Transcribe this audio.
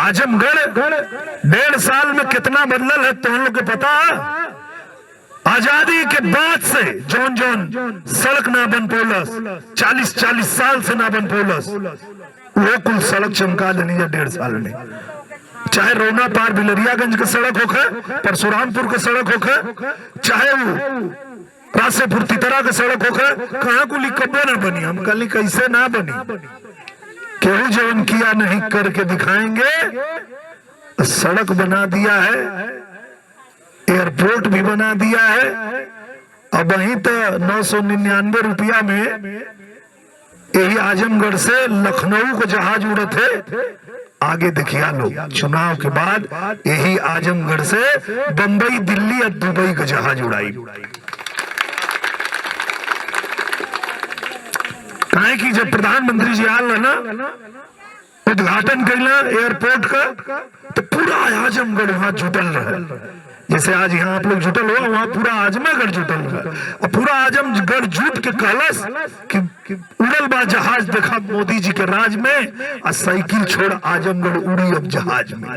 आजमगढ़ 1.5 साल में कितना बदलल है तो हम लोग को पता है। आजादी के बाद से जौन जौन सड़क ना बन पौलस, 40-40 साल से ना बन पौलस, वो कुल सड़क चमका देनी है 1.5 साल में। चाहे रोना पार बिलरियागंज के सड़क होखे, परशुरामपुर के सड़क होखे, चाहे वो रासेपुर तितरा के सड़क होखे, कहाँ कुली कब्बे ना बनी। हम कल कैसे ना बनी, केहू जवन किया नहीं करके दिखाएंगे। सड़क बना दिया है, एयरपोर्ट भी बना दिया है। अब वहीं तो 999 रुपया में यही आजमगढ़ से लखनऊ को जहाज उड़त है। आगे देखिए लोग, चुनाव के बाद यही आजमगढ़ से बंबई, दिल्ली और दुबई का जहाज उड़ाई। काहे कि जब प्रधानमंत्री जी आल ना उद्घाटन करना एयरपोर्ट का, तो पूरा आजमगढ़ वहां जुटल रहे। जैसे आज यहाँ आप लोग जुटल हुआ, वहां पूरा आजमगढ़ जुटल रहे। और पूरा आजमगढ़ जुट के कहलस कि उड़ल बा जहाज देखा मोदी जी के राज में, और साइकिल छोड़ आजमगढ़ उड़ी अब जहाज में।